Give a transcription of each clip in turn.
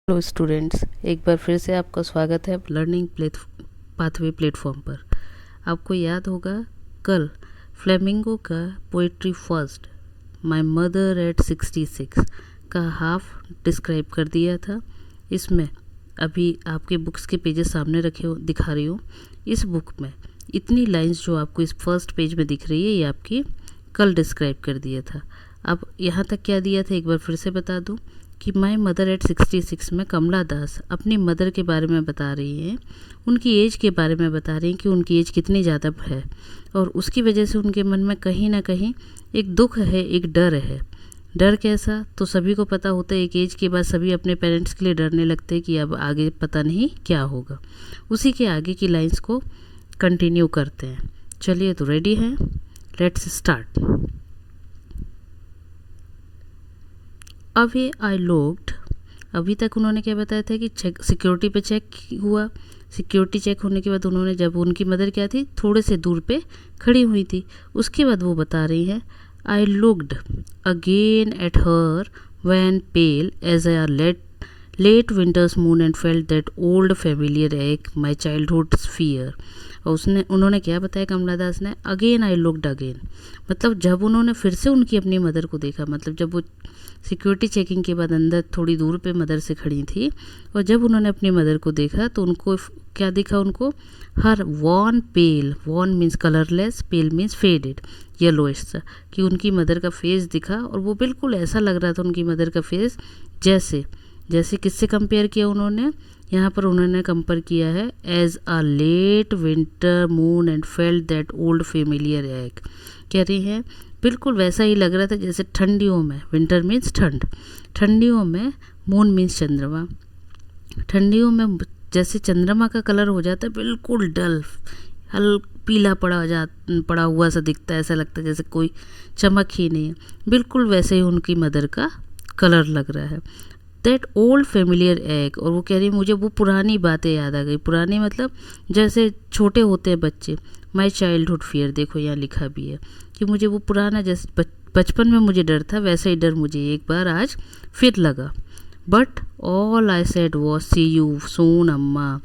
Hello students, एक बार फिर से आपका स्वागत है लर्निंग पाथवे प्लेटफॉर्म पर। आपको याद होगा कल फ्लेमिंगो का poetry first my mother eight 66 का हाफ डिस्क्राइब कर दिया था। इसमें अभी आपके बुक्स के पेजेस सामने रखे हो दिखा रही हूँ। इस बुक में इतनी लाइंस जो आपको इस फर्स्ट पेज में दिख रही है ये आपकी कल डिस्क्राइब कर दिया था। अब यहाँ तक क्या दिया था एक बार फिर से बता दूँ कि माय मदर एट 66 में कमला दास अपनी मदर के बारे में बता रही हैं, उनकी एज के बारे में बता रही हैं कि उनकी एज कितनी ज़्यादा है और उसकी वजह से उनके मन में कहीं ना कहीं एक दुख है, एक डर है। डर कैसा तो सभी को पता होता है, एक एज के बाद सभी अपने पेरेंट्स के लिए डरने लगते हैं कि अब आगे पता नहीं क्या होगा। उसी के आगे की लाइंस को कंटिन्यू करते हैं। चलिए तो रेडी हैं, लेट्स स्टार्ट। अभी आई लुक्ड, अभी तक उन्होंने क्या बताया था कि सिक्योरिटी पे चेक हुआ। सिक्योरिटी चेक होने के बाद उन्होंने जब उनकी मदर क्या थी थोड़े से दूर पे खड़ी हुई थी, उसके बाद वो बता रही है I looked again at her when pale as I late winter's moon and felt that old familiar ache my childhood fear. और उन्होंने क्या बताया कमला दास ने, अगेन आई लुक्ड अगेन, मतलब जब उन्होंने फिर से उनकी अपनी मदर को देखा, मतलब जब वो सिक्योरिटी चेकिंग के बाद अंदर थोड़ी दूर पे मदर से खड़ी थी और जब उन्होंने अपनी मदर को देखा तो उनको क्या दिखा, उनको हर वॉन पेल, वॉन मीन्स कलरलेस, पेल मीन्स फेडेड, येलोइश सा, कि उनकी मदर का फेस दिखा और वो बिल्कुल ऐसा लग रहा था उनकी मदर का फेस जैसे किससे कंपेयर किया उन्होंने, यहाँ पर उन्होंने कंपेयर किया है as a late winter moon and felt that old familiar ache. कह रही हैं बिल्कुल वैसा ही लग रहा था जैसे ठंडियों में, विंटर मीन्स ठंड, ठंडियों में, मून मीन्स चंद्रमा, ठंडियों में जैसे चंद्रमा का कलर हो जाता है बिल्कुल डल, पीला पड़ा हुआ सा दिखता है, ऐसा लगता है जैसे कोई चमक ही नहीं है, बिल्कुल वैसे ही उनकी मदर का कलर लग रहा है। दैट ओल्ड फेमिलियर एग, और वो कह रही है मुझे वो पुरानी बातें याद आ गई। पुरानी मतलब जैसे छोटे होते हैं बच्चे, माई चाइल्डहुड फियर, देखो यहाँ लिखा भी है कि मुझे वो पुराना जैसे बचपन में मुझे डर था वैसा ही डर मुझे एक बार आज फिर लगा। But all I said was see you soon Amma.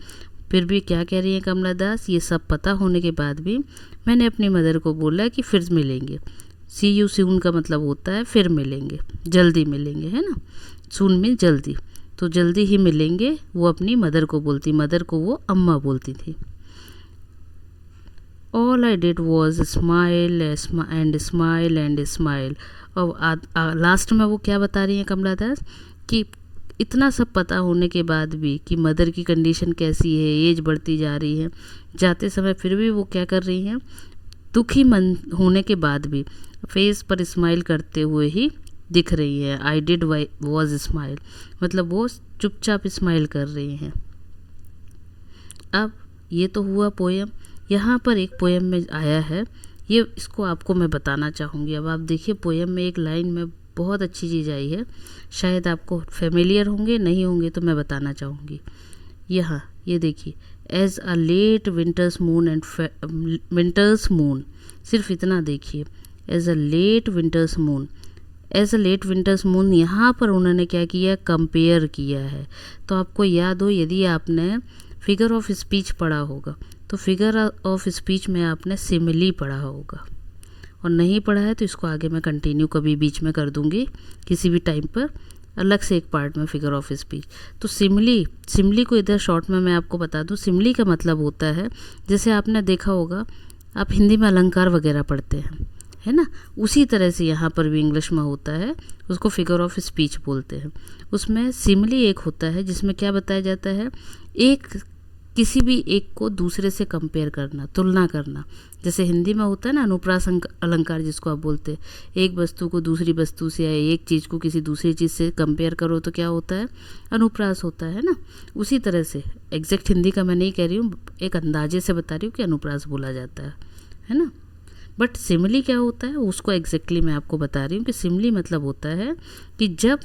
फिर भी क्या कह रही है कमला दास, ये सब पता होने के बाद भी मैंने अपनी मदर को बोला कि फिर मिलेंगे। सी यू सून का मतलब होता है फिर मिलेंगे, जल्दी मिलेंगे, है ना। सून में जल्दी, तो जल्दी ही मिलेंगे वो अपनी मदर को बोलती, मदर को वो अम्मा बोलती थी। All I did was smile and smile and smile. और लास्ट में वो क्या बता रही हैं कमला दास कि इतना सब पता होने के बाद भी कि मदर की कंडीशन कैसी है, एज बढ़ती जा रही है, जाते समय फिर भी वो क्या कर रही हैं, दुखी मन होने के बाद भी फेस पर स्माइल करते हुए ही दिख रही है। आई डिड वॉज स्माइल, मतलब वो चुपचाप स्माइल कर रही हैं। अब ये तो हुआ पोएम। यहाँ पर एक पोएम में आया है, ये इसको आपको मैं बताना चाहूँगी। अब आप देखिए पोएम में एक लाइन में बहुत अच्छी चीज़ आई है, शायद आपको फेमिलियर होंगे, नहीं होंगे तो मैं बताना चाहूँगी। यहाँ ये देखिए, as a late winter's moon and winter's moon, सिर्फ इतना देखिए, as a late winter's moon, as a late winter's moon, यहाँ पर उन्होंने क्या किया, कंपेयर किया है। तो आपको याद हो, यदि आपने फिगर ऑफ स्पीच पढ़ा होगा तो फिगर ऑफ स्पीच में आपने सिमिली पढ़ा होगा, और नहीं पढ़ा है तो इसको आगे मैं कंटिन्यू कभी बीच में कर दूंगी किसी भी टाइम पर, अलग से एक पार्ट में फिगर ऑफ स्पीच। तो सिमिली को इधर शॉर्ट में मैं आपको बता दूं, सिमिली का मतलब होता है, जैसे आपने देखा होगा आप हिंदी में अलंकार वगैरह पढ़ते हैं, है ना, उसी तरह से यहाँ पर भी इंग्लिश में होता है, उसको फिगर ऑफ स्पीच बोलते हैं। उसमें सिमिली एक होता है जिसमें क्या बताया जाता है, एक किसी भी एक को दूसरे से कंपेयर करना, तुलना करना। जैसे हिंदी में होता है ना अनुप्रास अलंकार जिसको आप बोलते हैं, एक वस्तु को दूसरी वस्तु से या एक चीज़ को किसी दूसरी चीज़ से कंपेयर करो तो क्या होता है, अनुप्रास होता है ना। उसी तरह से एग्जैक्ट हिंदी का मैं नहीं कह रही हूँ, एक अंदाजे से बता रही हूँ कि अनुप्रास बोला जाता है ना। बट सिमिली क्या होता है उसको एग्जैक्टली मैं आपको बता रही हूँ कि सिमिली मतलब होता है कि जब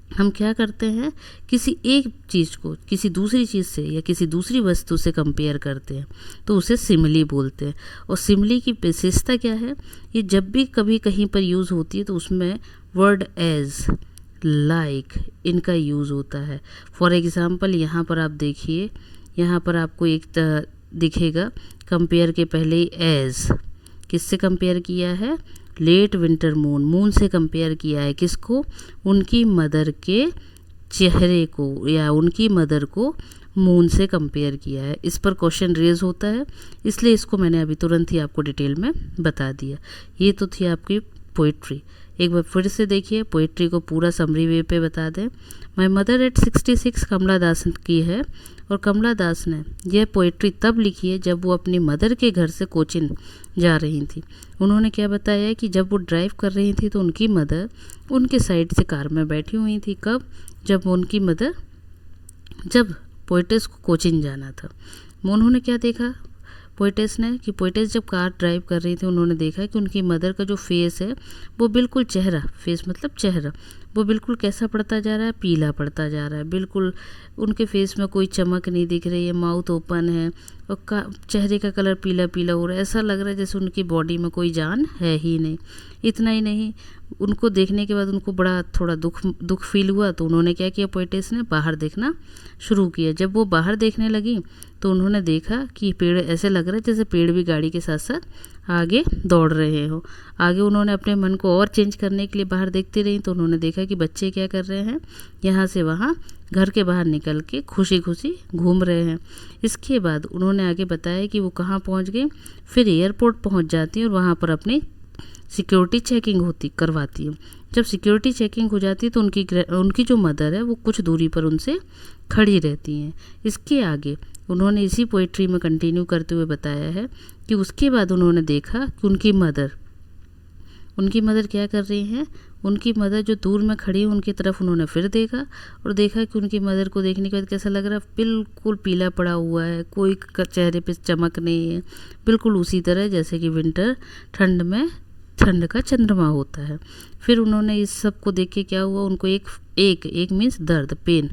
हम क्या करते हैं, किसी एक चीज़ को किसी दूसरी चीज़ से या किसी दूसरी वस्तु से कंपेयर करते हैं तो उसे सिमिली बोलते हैं। और सिमिली की विशेषता क्या है, ये जब भी कभी कहीं पर यूज़ होती है तो उसमें वर्ड एज लाइक इनका यूज़ होता है। फॉर एग्ज़ाम्पल यहाँ पर आप देखिए, यहाँ पर आपको एक दिखेगा कंपेयर के पहले ही एज, किससे कंपेयर किया है? लेट विंटर मून, मून से कंपेयर किया है। किसको? उनकी मदर के चेहरे को या उनकी मदर को मून से कंपेयर किया है। इस पर क्वेश्चन रेज होता है, इसलिए इसको मैंने अभी तुरंत ही आपको डिटेल में बता दिया। ये तो थी आपकी पोइट्री। एक बार फिर से देखिए, पोइट्री को पूरा समरी वे पे बता दें। माय मदर एट 66 कमला दास की है, और कमला दास ने यह पोइट्री तब लिखी है जब वो अपनी मदर के घर से कोचिन जा रही थी। उन्होंने क्या बताया है कि जब वो ड्राइव कर रही थी तो उनकी मदर उनके साइड से कार में बैठी हुई थी। कब? जब उनकी मदर, जब पोइटेस को कोचिन जाना था। उन्होंने क्या देखा पोइटेस ने, कि पोइटेस जब कार ड्राइव कर रही थी उन्होंने देखा कि उनकी मदर का जो फेस है वो बिल्कुल चेहरा, फेस मतलब चेहरा, वो बिल्कुल कैसा पड़ता जा रहा है? पीला पड़ता जा रहा है। बिल्कुल उनके फेस में कोई चमक नहीं दिख रही है, माउथ ओपन है और चेहरे का कलर पीला पीला हो रहा है। ऐसा लग रहा है जैसे उनकी बॉडी में कोई जान है ही नहीं। इतना ही नहीं, उनको देखने के बाद उनको बड़ा थोड़ा दुख फील हुआ, तो उन्होंने क्या किया, पोइटेस ने बाहर देखना शुरू किया। जब वो बाहर देखने लगी तो उन्होंने देखा कि पेड़, ऐसे लग रहा है जैसे पेड़ भी गाड़ी के साथ साथ आगे दौड़ रहे हो। आगे उन्होंने अपने मन को और चेंज करने के लिए बाहर देखती रही, तो उन्होंने देखा कि बच्चे क्या कर रहे हैं, यहाँ से वहाँ घर के बाहर निकल के खुशी खुशी घूम रहे हैं। इसके बाद उन्होंने आगे बताया कि वो कहाँ पहुँच गई, फिर एयरपोर्ट पहुँच जाती है और वहाँ पर अपनी सिक्योरिटी चेकिंग करवाती है। जब सिक्योरिटी चेकिंग हो जाती है तो उनकी जो मदर है वो कुछ दूरी पर उनसे खड़ी रहती हैं। इसके आगे उन्होंने इसी पोइट्री में कंटिन्यू करते हुए बताया है कि उसके बाद उन्होंने देखा कि उनकी मदर क्या कर रही हैं। उनकी मदर जो दूर में खड़ी है उनकी तरफ उन्होंने फिर देखा और देखा कि उनकी मदर को देखने के बाद कैसा लग रहा है, बिल्कुल पीला पड़ा हुआ है, कोई चेहरे पे चमक नहीं है, बिल्कुल उसी तरह जैसे कि विंटर ठंड का चंद्रमा होता है। फिर उन्होंने इस सब को देख के क्या हुआ, उनको एक मीन्स दर्द, पेन,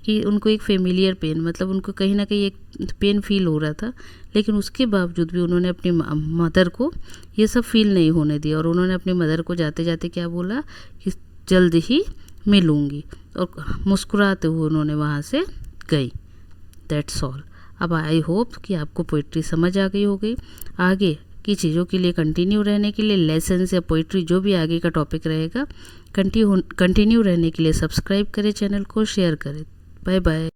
कि उनको एक फेमिलियर पेन, मतलब उनको कहीं ना कहीं एक पेन फील हो रहा था, लेकिन उसके बावजूद भी उन्होंने अपनी मदर को ये सब फील नहीं होने दिया और उन्होंने अपनी मदर को जाते जाते क्या बोला कि जल्द ही मिलूँगी, और मुस्कुराते हुए उन्होंने वहाँ से गई। That's all. अब आई होप कि आपको पोइट्री समझ आ गई होगी। आगे की चीज़ों के लिए कंटिन्यू रहने के लिए, लेसन या पोइट्री जो भी आगे का टॉपिक रहेगा, कंटिन्यू रहने के लिए सब्सक्राइब करें चैनल को, शेयर करें। Bye bye.